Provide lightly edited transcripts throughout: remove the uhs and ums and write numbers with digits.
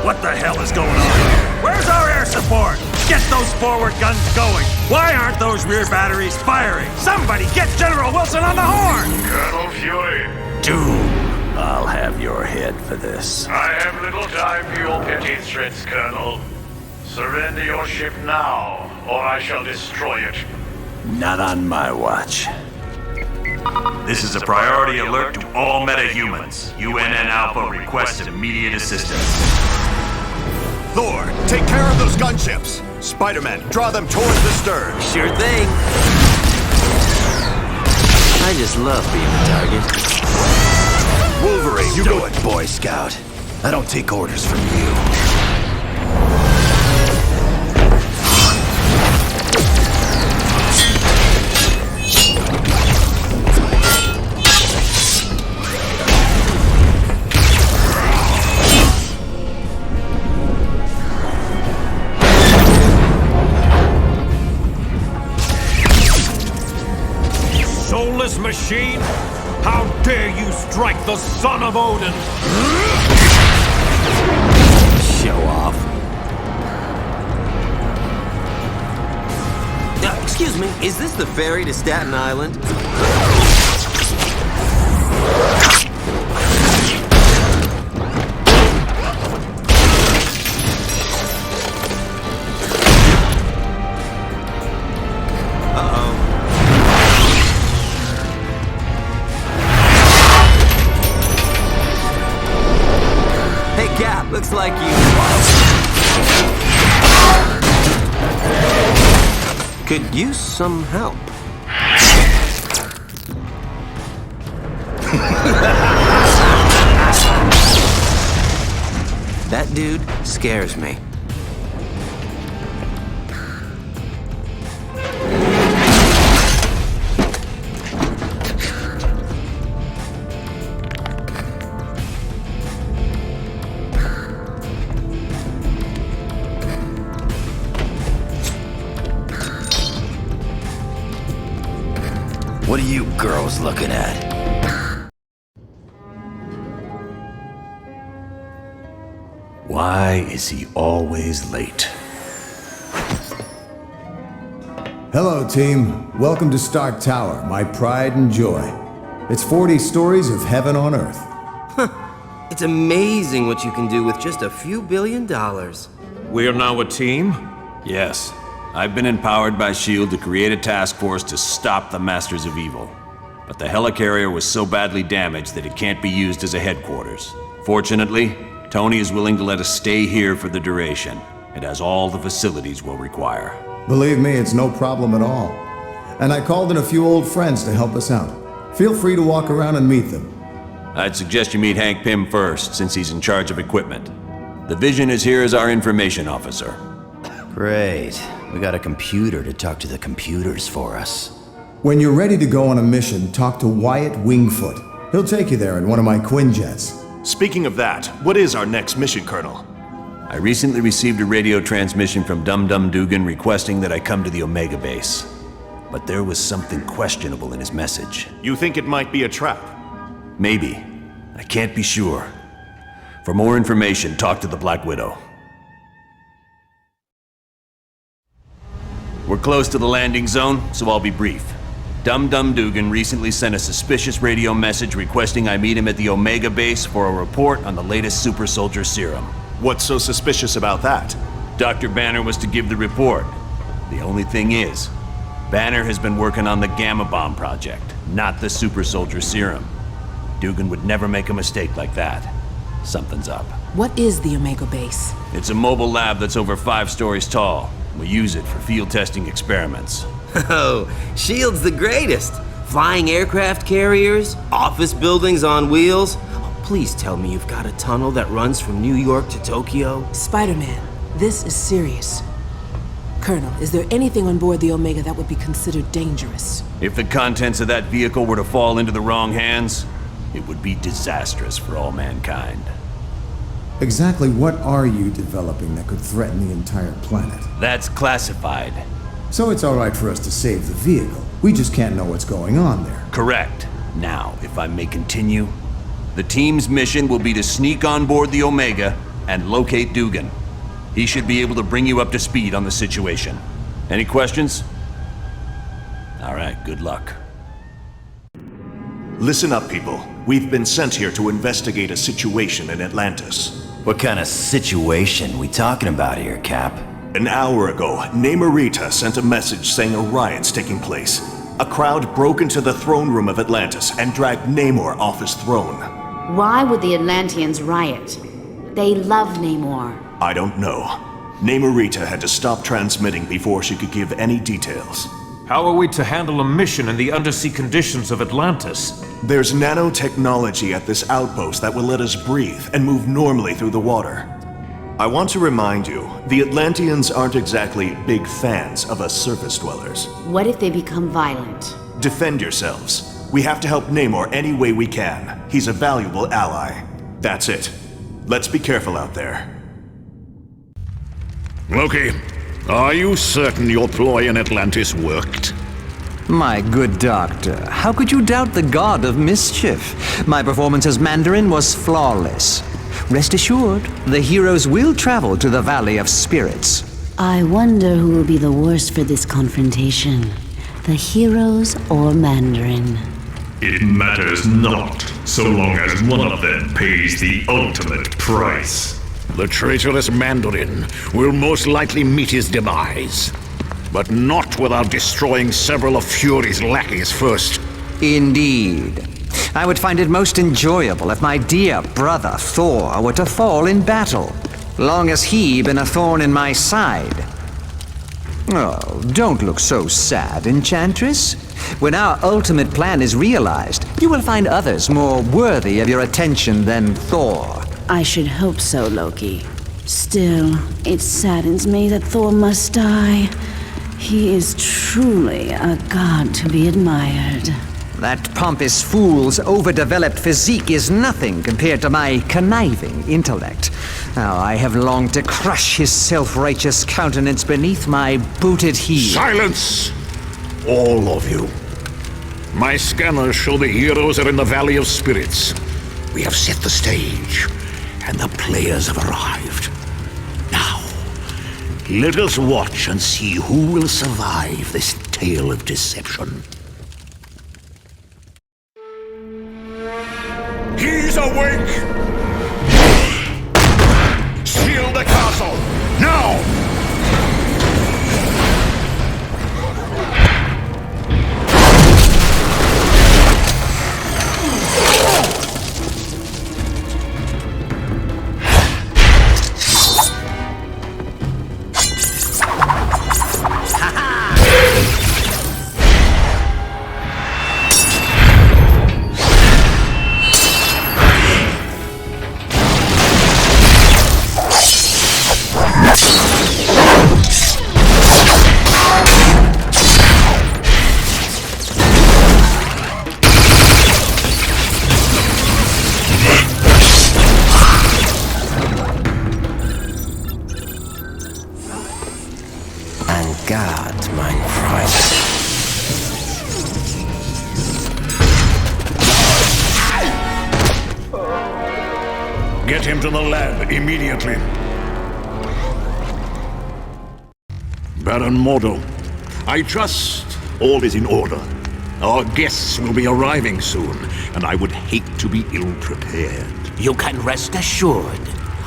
What the hell is going on? Where's our air support? Get those forward guns going! Why aren't those rear batteries firing? Somebody get General Wilson on the horn! Colonel Fury. Doom, I'll have your head for this. I have little time for your petty threats, Colonel. Surrender your ship now, or I shall destroy it. Not on my watch. This is a priority alert to all metahumans. UNN Alpha requests immediate assistance. Thor, take care of those gunships. Spider-Man, draw them towards the stern. Sure thing. I just love being a target. Wolverine, you go it. Boy Scout. I don't take orders from you. Soulless machine! How dare you strike the son of Odin! Show off. Excuse me, is this the ferry to Staten Island? Looks like you could use some help. That dude scares me. What are you girls looking at? Why is he always late? Hello, team. Welcome to Stark Tower, my pride and joy. It's 40 stories of heaven on Earth. It's amazing what you can do with just a few $1 billion. We're now a team? Yes. I've been empowered by S.H.I.E.L.D. to create a task force to stop the Masters of Evil. But the helicarrier was so badly damaged that it can't be used as a headquarters. Fortunately, Tony is willing to let us stay here for the duration. It has all the facilities we'll require. Believe me, it's no problem at all. And I called in a few old friends to help us out. Feel free to walk around and meet them. I'd suggest you meet Hank Pym first, since he's in charge of equipment. The Vision is here as our information officer. Great. We got a computer to talk to the computers for us. When you're ready to go on a mission, talk to Wyatt Wingfoot. He'll take you there in one of my Quinjets. Speaking of that, what is our next mission, Colonel? I recently received a radio transmission from Dum Dum Dugan requesting that I come to the Omega base. But there was something questionable in his message. You think it might be a trap? Maybe. I can't be sure. For more information, talk to the Black Widow. We're close to the landing zone, so I'll be brief. Dum Dum Dugan recently sent a suspicious radio message requesting I meet him at the Omega base for a report on the latest super soldier serum. What's so suspicious about that? Dr. Banner was to give the report. The only thing is, Banner has been working on the Gamma Bomb project, not the super soldier serum. Dugan would never make a mistake like that. Something's up. What is the Omega base? It's a mobile lab that's over 5 stories tall. We use it for field testing experiments. Oh, S.H.I.E.L.D's the greatest. Flying aircraft carriers, office buildings on wheels. Oh, please tell me you've got a tunnel that runs from New York to Tokyo. Spider-Man, this is serious. Colonel, is there anything on board the Omega that would be considered dangerous? If the contents of that vehicle were to fall into the wrong hands, it would be disastrous for all mankind. Exactly what are you developing that could threaten the entire planet? That's classified. So it's all right for us to save the vehicle. We just can't know what's going on there. Correct. Now, if I may continue, the team's mission will be to sneak on board the Omega and locate Dugan. He should be able to bring you up to speed on the situation. Any questions? All right, good luck. Listen up, people. We've been sent here to investigate a situation in Atlantis. What kind of situation we talking about here, Cap? An hour ago, Namorita sent a message saying a riot's taking place. A crowd broke into the throne room of Atlantis and dragged Namor off his throne. Why would the Atlanteans riot? They love Namor. I don't know. Namorita had to stop transmitting before she could give any details. How are we to handle a mission in the undersea conditions of Atlantis? There's nanotechnology at this outpost that will let us breathe and move normally through the water. I want to remind you, the Atlanteans aren't exactly big fans of us surface dwellers. What if they become violent? Defend yourselves. We have to help Namor any way we can. He's a valuable ally. That's it. Let's be careful out there. Loki, are you certain your ploy in Atlantis worked? My good doctor, how could you doubt the god of mischief? My performance as Mandarin was flawless. Rest assured, the heroes will travel to the Valley of Spirits. I wonder who will be the worst for this confrontation. The heroes or Mandarin? It matters not, so long as one of them pays the ultimate price. The traitorous Mandarin will most likely meet his demise, but not without destroying several of Fury's lackeys first. Indeed. I would find it most enjoyable if my dear brother Thor were to fall in battle, long as he been a thorn in my side. Oh, don't look so sad, Enchantress. When our ultimate plan is realized, you will find others more worthy of your attention than Thor. I should hope so, Loki. Still, it saddens me that Thor must die. He is truly a god to be admired. That pompous fool's overdeveloped physique is nothing compared to my conniving intellect. Now, I have longed to crush his self-righteous countenance beneath my booted heel. Silence! All of you. My scanners show the heroes are in the Valley of Spirits. We have set the stage, and the players have arrived. Now, let us watch and see who will survive this tale of deception. He's awake! Seal the castle! Now! Get him to the lab immediately. Baron Mordo, I trust all is in order. Our guests will be arriving soon, and I would hate to be ill-prepared. You can rest assured.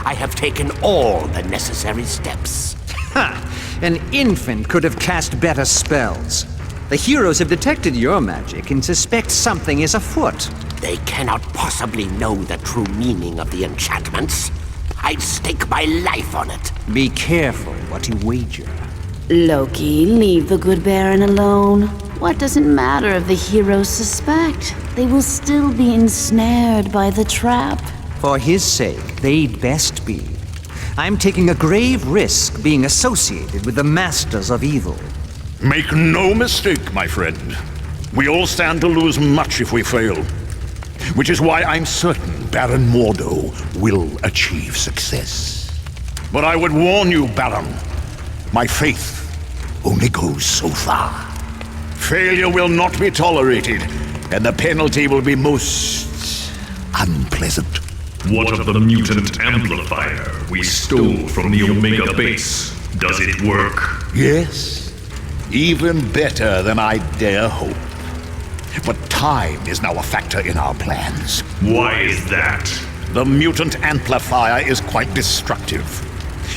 I have taken all the necessary steps. Ha! An infant could have cast better spells. The heroes have detected your magic and suspect something is afoot. They cannot possibly know the true meaning of the enchantments. I'd stake my life on it. Be careful what you wager. Loki, leave the good Baron alone. What does it matter if the heroes suspect? They will still be ensnared by the trap. For his sake, they'd best be. I'm taking a grave risk being associated with the Masters of Evil. Make no mistake, my friend. We all stand to lose much if we fail. Which is why I'm certain Baron Mordo will achieve success. But I would warn you, Baron, my faith only goes so far. Failure will not be tolerated, and the penalty will be most unpleasant. What of the mutant amplifier we stole from the Omega base? Does it work? Yes. Even better than I dare hope. But time is now a factor in our plans. Why is that? The mutant amplifier is quite destructive.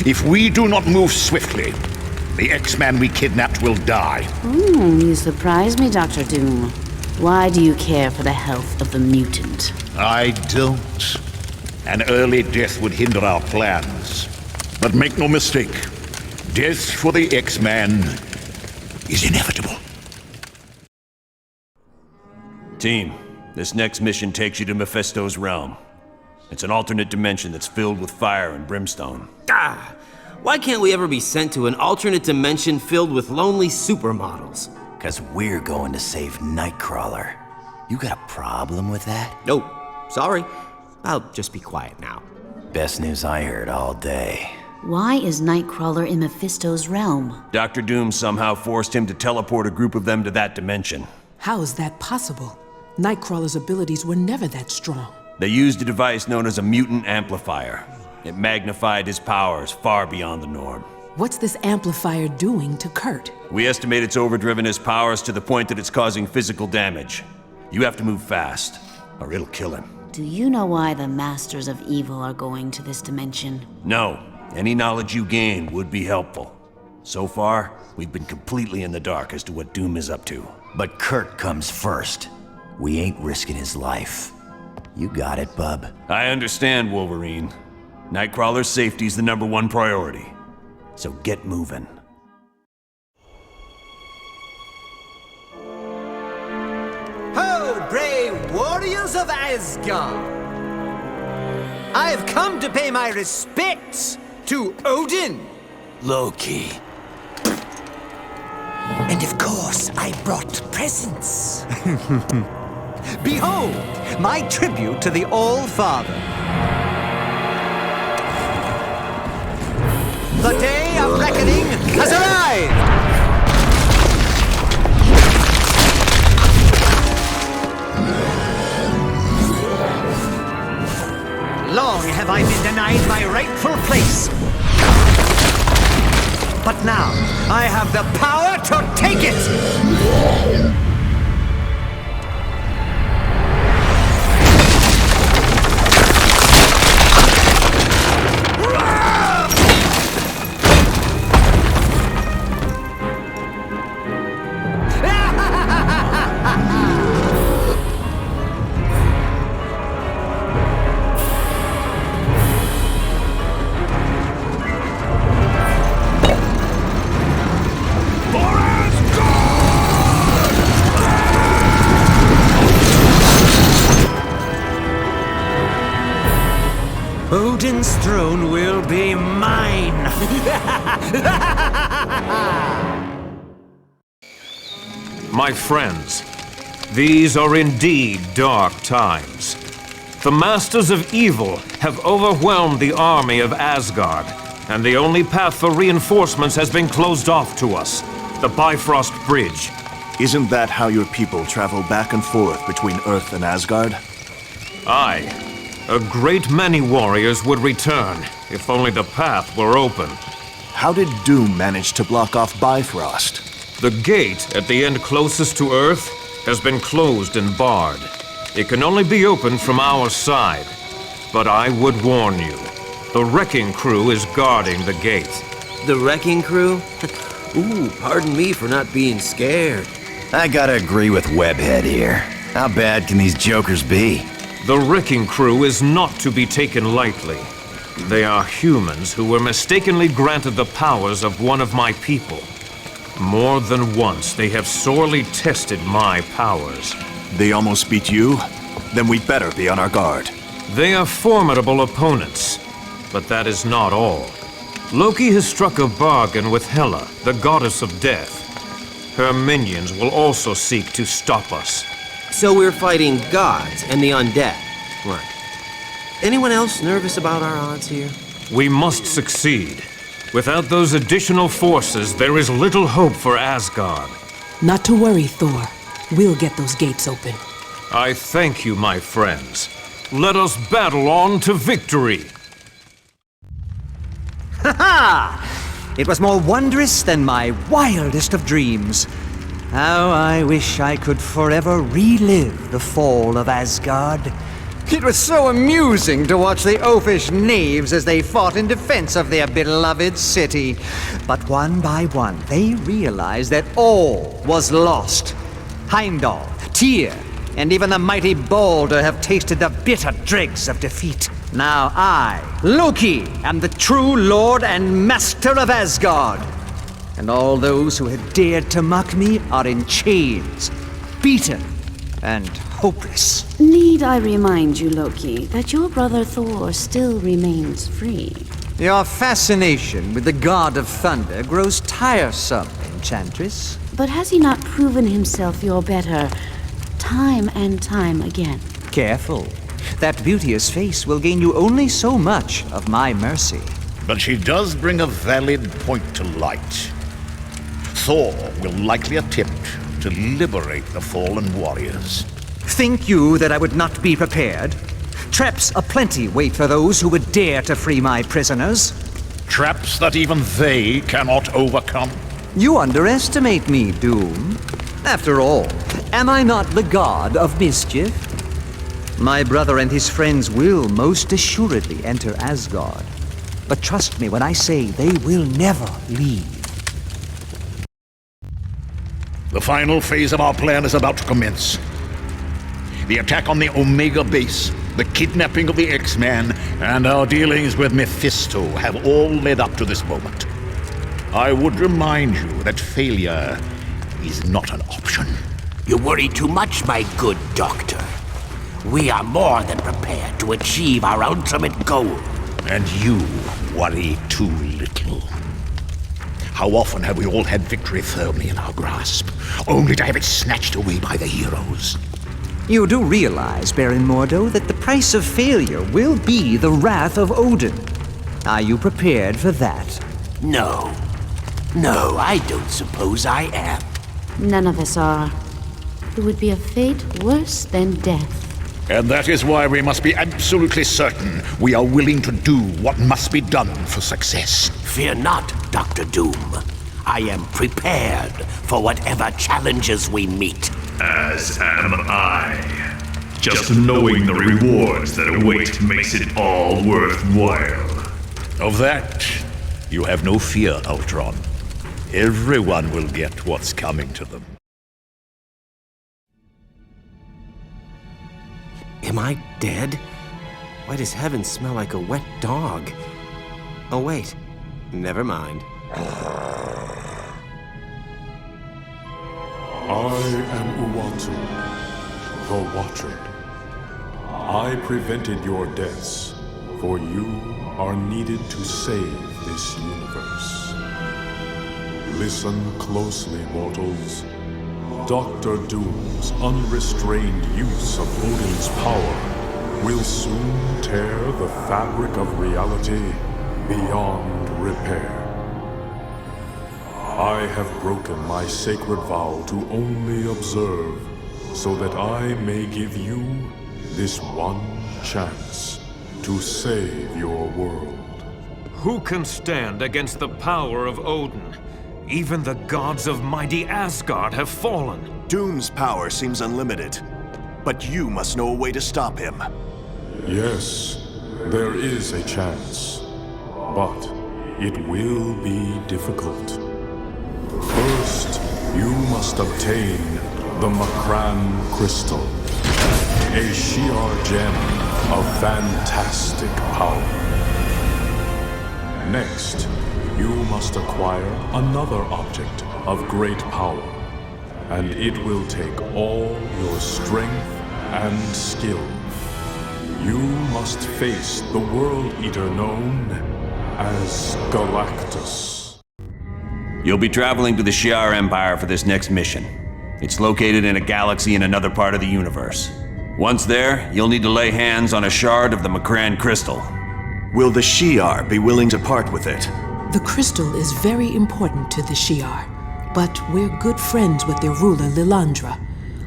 If we do not move swiftly, the X-Man we kidnapped will die. You surprise me, Dr. Doom. Why do you care for the health of the mutant? I don't. An early death would hinder our plans. But make no mistake, death for the X-Man is inevitable. Team, this next mission takes you to Mephisto's realm. It's an alternate dimension that's filled with fire and brimstone. Why can't we ever be sent to an alternate dimension filled with lonely supermodels? 'Cause we're going to save Nightcrawler. You got a problem with that? No, sorry. I'll just be quiet now. Best news I heard all day. Why is Nightcrawler in Mephisto's realm? Dr. Doom somehow forced him to teleport a group of them to that dimension. How is that possible? Nightcrawler's abilities were never that strong. They used a device known as a mutant amplifier. It magnified his powers far beyond the norm. What's this amplifier doing to Kurt? We estimate it's overdriven his powers to the point that it's causing physical damage. You have to move fast, or it'll kill him. Do you know why the Masters of Evil are going to this dimension? No. Any knowledge you gain would be helpful. So far, we've been completely in the dark as to what Doom is up to. But Kurt comes first. We ain't risking his life. You got it, bub. I understand, Wolverine. Nightcrawler's safety's the #1 priority. So get moving. Ho, brave warriors of Asgard! I have come to pay my respects to Odin. Loki. And of course, I brought presents. Behold, my tribute to the All-Father. The day of reckoning has arrived! Long have I been denied my rightful place. But now, I have the power to take it! Odin's throne will be mine! My friends, these are indeed dark times. The Masters of Evil have overwhelmed the army of Asgard, and the only path for reinforcements has been closed off to us, the Bifrost Bridge. Isn't that how your people travel back and forth between Earth and Asgard? Aye. A great many warriors would return, if only the path were open. How did Doom manage to block off Bifrost? The gate at the end closest to Earth has been closed and barred. It can only be opened from our side. But I would warn you, the wrecking crew is guarding the gate. The wrecking crew? Ooh, pardon me for not being scared. I gotta agree with Webhead here. How bad can these jokers be? The wrecking crew is not to be taken lightly. They are humans who were mistakenly granted the powers of one of my people. More than once, they have sorely tested my powers. They almost beat you? Then we'd better be on our guard. They are formidable opponents, but that is not all. Loki has struck a bargain with Hela, the goddess of death. Her minions will also seek to stop us. So we're fighting gods and the undead. Right. Anyone else nervous about our odds here? We must succeed. Without those additional forces, there is little hope for Asgard. Not to worry, Thor. We'll get those gates open. I thank you, my friends. let us battle on to victory. Ha ha! It was more wondrous than my wildest of dreams. How I wish I could forever relive the fall of Asgard. It was so amusing to watch the oafish knaves as they fought in defense of their beloved city. But one by one, they realized that all was lost. Heimdall, Tyr, and even the mighty Balder have tasted the bitter dregs of defeat. Now I, Loki, am the true lord and master of Asgard. And all those who had dared to mock me are in chains, beaten, and hopeless. Need I remind you, Loki, that your brother Thor still remains free? Your fascination with the god of thunder grows tiresome, Enchantress. But has he not proven himself your better time and time again? Careful. That beauteous face will gain you only so much of my mercy. But she does bring a valid point to light. Thor will likely attempt to liberate the fallen warriors. Think you that I would not be prepared? Traps aplenty wait for those who would dare to free my prisoners. Traps that even they cannot overcome. You underestimate me, Doom. After all, am I not the god of mischief? My brother and his friends will most assuredly enter Asgard. But trust me when I say they will never leave. The final phase of our plan is about to commence. The attack on the Omega base, the kidnapping of the X-Man, and our dealings with Mephisto have all led up to this moment. I would remind you that failure is not an option. You worry too much, my good doctor. We are more than prepared to achieve our ultimate goal. And you worry too little. How often have we all had victory firmly in our grasp, only to have it snatched away by the heroes? You do realize, Baron Mordo, that the price of failure will be the wrath of Odin. Are you prepared for that? No. No, I don't suppose I am. None of us are. It would be a fate worse than death. And that is why we must be absolutely certain we are willing to do what must be done for success. Fear not, Dr. Doom. I am prepared for whatever challenges we meet. As am I. Just knowing the rewards that await makes it all worthwhile. Of that, you have no fear, Ultron. Everyone will get what's coming to them. Am I dead? Why does heaven smell like a wet dog? Oh wait, never mind. I am Uatu, the Watcher. I prevented your deaths, for you are needed to save this universe. Listen closely, mortals. Dr. Doom's unrestrained use of Odin's power will soon tear the fabric of reality beyond repair. I have broken my sacred vow to only observe, so that I may give you this one chance to save your world. Who can stand against the power of Odin? Even the gods of mighty Asgard have fallen. Doom's power seems unlimited, but you must know a way to stop him. Yes, there is a chance, but it will be difficult. First, you must obtain the Makran Crystal, a Shi'ar gem of fantastic power. Next, you must acquire another object of great power, and it will take all your strength and skill. You must face the World Eater known as Galactus. You'll be traveling to the Shi'ar Empire for this next mission. It's located in a galaxy in another part of the universe. Once there, you'll need to lay hands on a shard of the Makran Crystal. Will the Shi'ar be willing to part with it? The crystal is very important to the Shi'ar, but we're good friends with their ruler, Lilandra.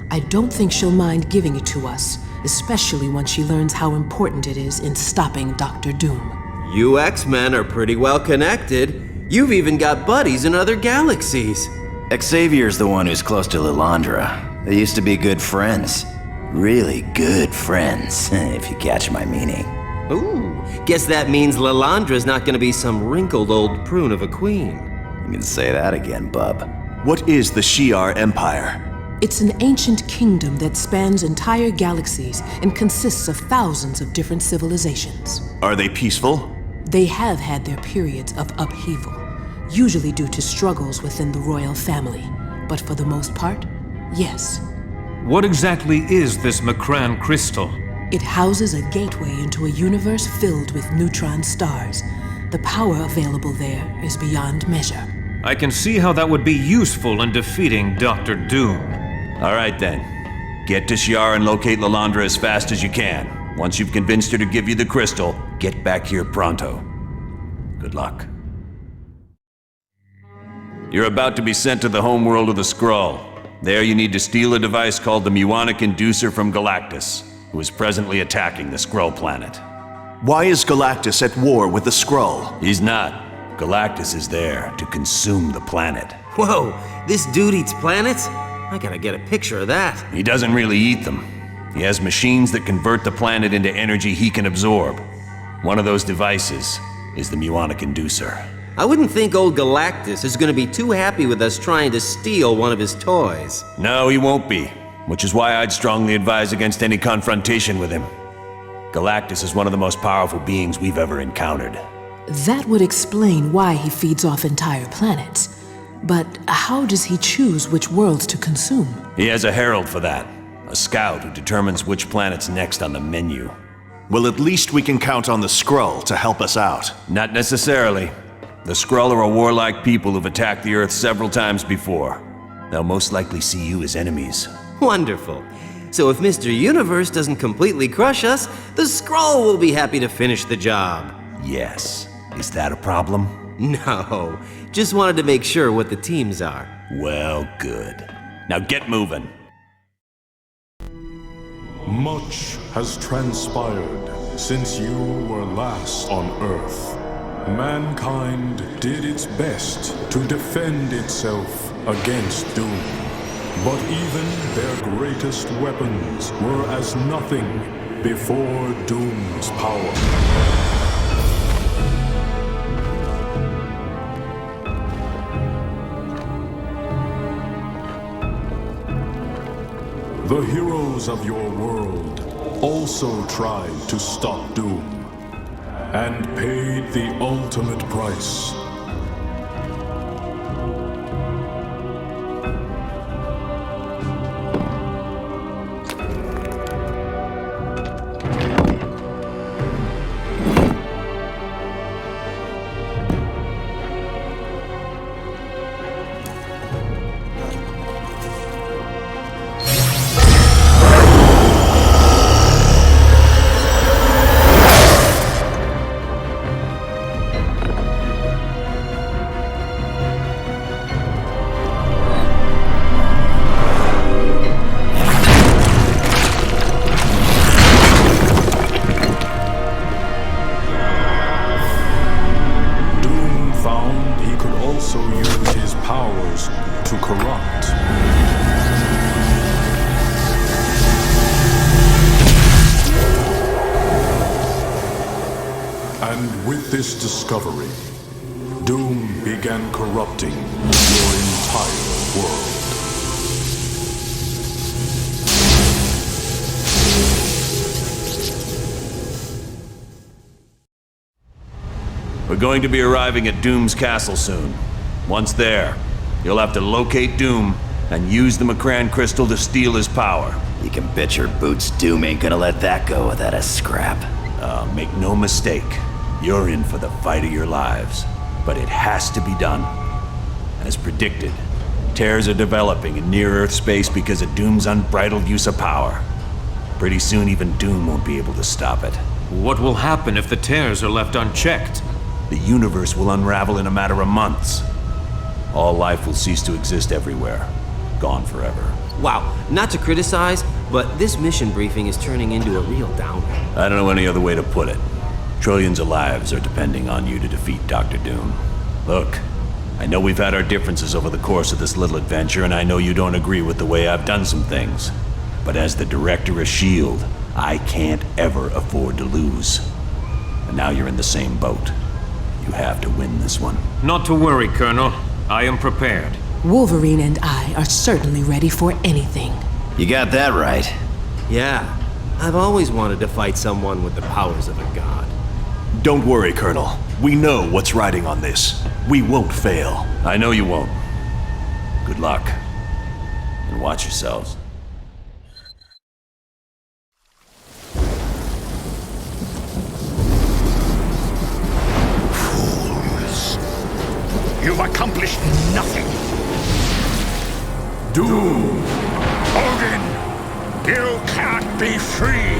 I don't think she'll mind giving it to us, especially once she learns how important it is in stopping Dr. Doom. You X-Men are pretty well connected. You've even got buddies in other galaxies. Xavier's the one who's close to Lilandra. They used to be good friends. Really good friends, if you catch my meaning. Ooh, guess that means Lilandra's not gonna be some wrinkled old prune of a queen. You can say that again, bub. What is the Shi'ar Empire? It's an ancient kingdom that spans entire galaxies and consists of thousands of different civilizations. Are they peaceful? They have had their periods of upheaval, usually due to struggles within the royal family. But for the most part, yes. What exactly is this Macran crystal? It houses a gateway into a universe filled with neutron stars. The power available there is beyond measure. I can see how that would be useful in defeating Dr. Doom. All right then. Get to Shi'ar and locate Lilandra as fast as you can. Once you've convinced her to give you the crystal, get back here pronto. Good luck. You're about to be sent to the homeworld of the Skrull. There you need to steal a device called the Muonic Inducer from Galactus, who is presently attacking the Skrull planet. Why is Galactus at war with the Skrull? He's not. Galactus is there to consume the planet. Whoa, this dude eats planets? I gotta get a picture of that. He doesn't really eat them. He has machines that convert the planet into energy he can absorb. One of those devices is the Muonic Inducer. I wouldn't think old Galactus is gonna be too happy with us trying to steal one of his toys. No, he won't be, which is why I'd strongly advise against any confrontation with him. Galactus is one of the most powerful beings we've ever encountered. That would explain why he feeds off entire planets. But how does he choose which worlds to consume? He has a herald for that. A scout who determines which planet's next on the menu. Well, at least we can count on the Skrull to help us out. Not necessarily. The Skrull are a warlike people who've attacked the Earth several times before. They'll most likely see you as enemies. Wonderful. So if Mr. Universe doesn't completely crush us, the Skrull will be happy to finish the job. Yes. Is that a problem? No. Just wanted to make sure what the teams are. Well, good. Now get moving. Much has transpired since you were last on Earth. Mankind did its best to defend itself against Doom. But even their greatest weapons were as nothing before Doom's power. The heroes of your world also tried to stop Doom, and paid the ultimate price. And with this discovery, Doom began corrupting your entire world. We're going to be arriving at Doom's castle soon. Once there, you'll have to locate Doom and use the Macran crystal to steal his power. You can bet your boots Doom ain't gonna let that go without a scrap. Make no mistake. You're in for the fight of your lives. But it has to be done. As predicted, tears are developing in near-Earth space because of Doom's unbridled use of power. Pretty soon even Doom won't be able to stop it. What will happen if the tears are left unchecked? The universe will unravel in a matter of months. All life will cease to exist everywhere. Gone forever. Wow, not to criticize, But this mission briefing is turning into a real downer. I don't know any other way to put it. Trillions of lives are depending on you to defeat Dr. Doom. Look, I know we've had our differences over the course of this little adventure, and I know you don't agree with the way I've done some things. But as the director of S.H.I.E.L.D., I can't ever afford to lose. And now you're in the same boat. You have to win this one. Not to worry, Colonel. I am prepared. Wolverine and I are certainly ready for anything. You got that right. Yeah, I've always wanted to fight someone with the powers of a god. Don't worry, Colonel. We know what's riding on this. We won't fail. I know you won't. Good luck. And watch yourselves. Fools. You've accomplished nothing. Doom! Odin, you can't be free.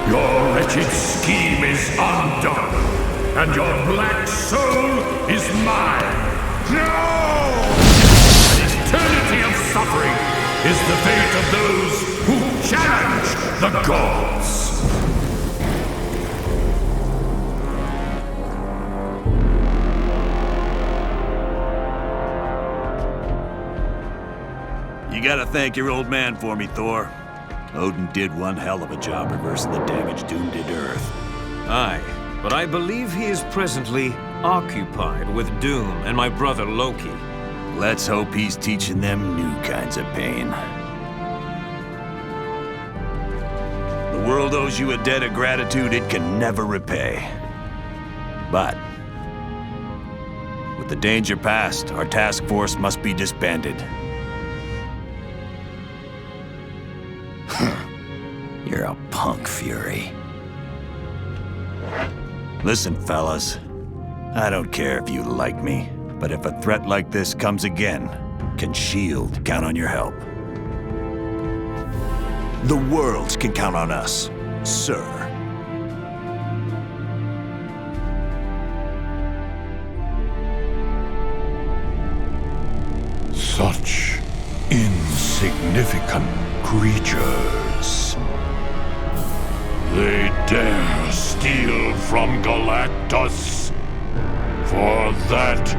Your wretched scheme is undone, and your black soul is mine. No! An eternity of suffering is the fate of those who challenge the gods. You gotta thank your old man for me, Thor. Odin did one hell of a job reversing the damage Doom did to Earth. Aye, but I believe he is presently occupied with Doom and my brother Loki. Let's hope he's teaching them new kinds of pain. The world owes you a debt of gratitude it can never repay. But with the danger past, our task force must be disbanded. You're a punk, Fury. Listen, fellas. I don't care if you like me, but if a threat like this comes again, can S.H.I.E.L.D. count on your help? The world can count on us, sir. Such insignificant creatures. They dare steal from Galactus. For that,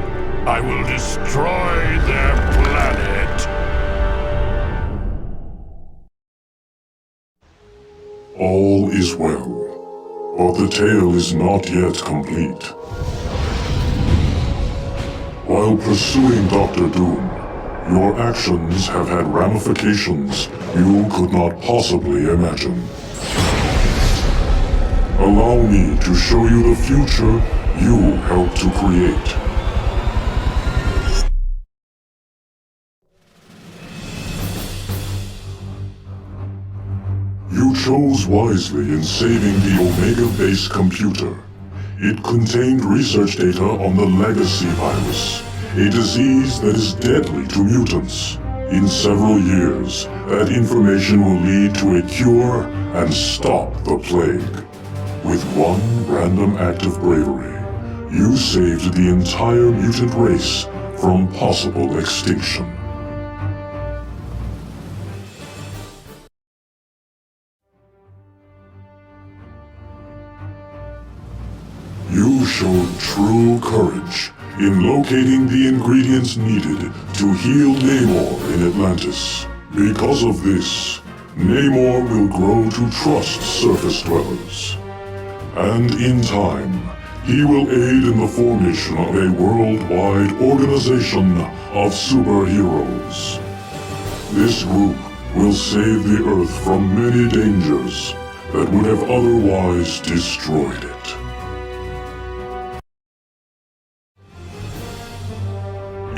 I will destroy their planet. All is well, but the tale is not yet complete. While pursuing Dr. Doom, your actions have had ramifications you could not possibly imagine. Allow me to show you the future you helped to create. You chose wisely in saving the Omega Base computer. It contained research data on the Legacy virus, a disease that is deadly to mutants. In several years, that information will lead to a cure and stop the plague. With one random act of bravery, you saved the entire mutant race from possible extinction. You showed true courage in locating the ingredients needed to heal Namor in Atlantis. Because of this, Namor will grow to trust surface dwellers. And in time, he will aid in the formation of a worldwide organization of superheroes. This group will save the Earth from many dangers that would have otherwise destroyed it.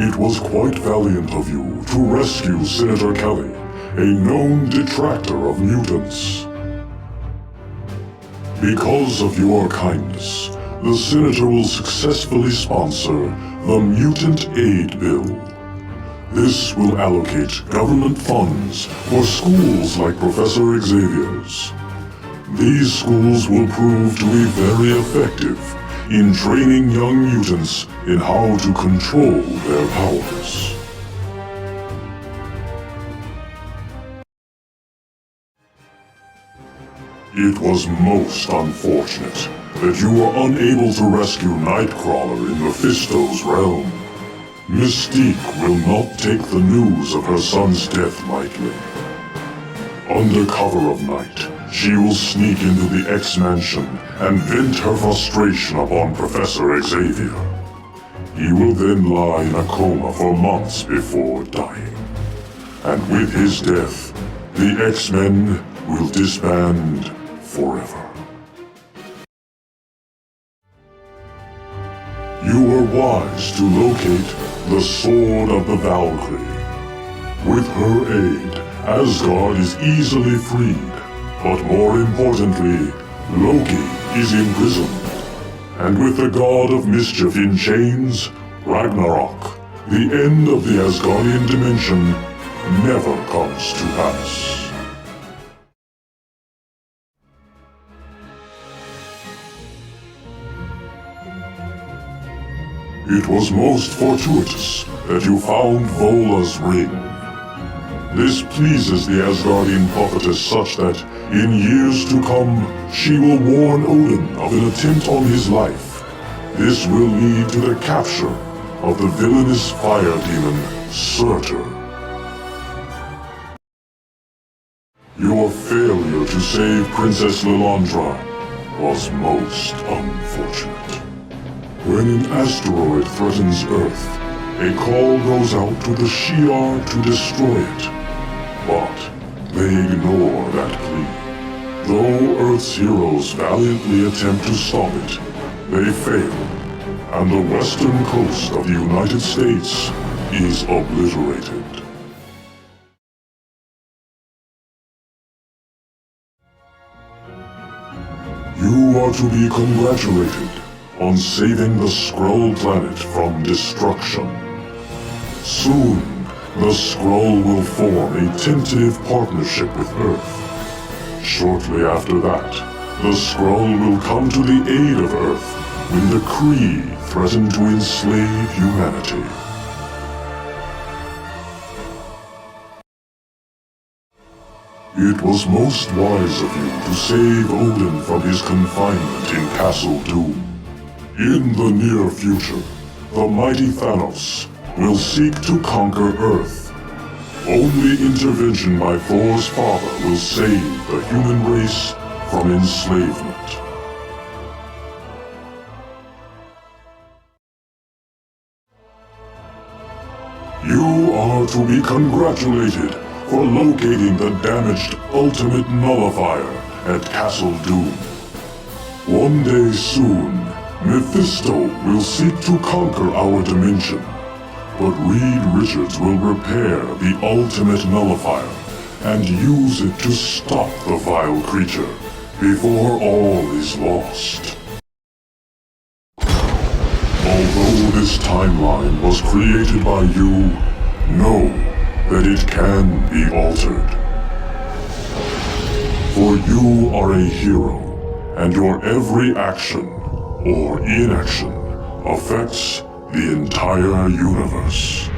It was quite valiant of you to rescue Senator Kelly, a known detractor of mutants. Because of your kindness, the Senator will successfully sponsor the Mutant Aid Bill. This will allocate government funds for schools like Professor Xavier's. These schools will prove to be very effective in training young mutants in how to control their powers. It was most unfortunate that you were unable to rescue Nightcrawler in Mephisto's realm. Mystique will not take the news of her son's death lightly. Under cover of night, she will sneak into the X-Mansion and vent her frustration upon Professor Xavier. He will then lie in a coma for months before dying. And with his death, the X-Men will disband forever. You were wise to locate the Sword of the Valkyrie. With her aid, Asgard is easily freed, but more importantly, Loki is imprisoned. And with the God of Mischief in chains, Ragnarok, the end of the Asgardian dimension, never comes to pass. It was most fortuitous that you found Vola's ring. This pleases the Asgardian prophetess such that, in years to come, she will warn Odin of an attempt on his life. This will lead to the capture of the villainous fire demon, Surtur. Your failure to save Princess Lilandra was most unfortunate. When an asteroid threatens Earth, a call goes out to the Shi'ar to destroy it. But they ignore that plea. Though Earth's heroes valiantly attempt to stop it, they fail, and the western coast of the United States is obliterated. You are to be congratulated on saving the Skrull planet from destruction. Soon, the Skrull will form a tentative partnership with Earth. Shortly after that, the Skrull will come to the aid of Earth when the Kree threaten to enslave humanity. It was most wise of you to save Odin from his confinement in Castle Doom. In the near future, the mighty Thanos will seek to conquer Earth. Only intervention by Thor's father will save the human race from enslavement. You are to be congratulated for locating the damaged Ultimate Nullifier at Castle Doom. One day soon, Mephisto will seek to conquer our dimension, but Reed Richards will repair the Ultimate Nullifier and use it to stop the vile creature before all is lost. Although this timeline was created by you, know that it can be altered. For you are a hero, and your every action or inaction affects the entire universe.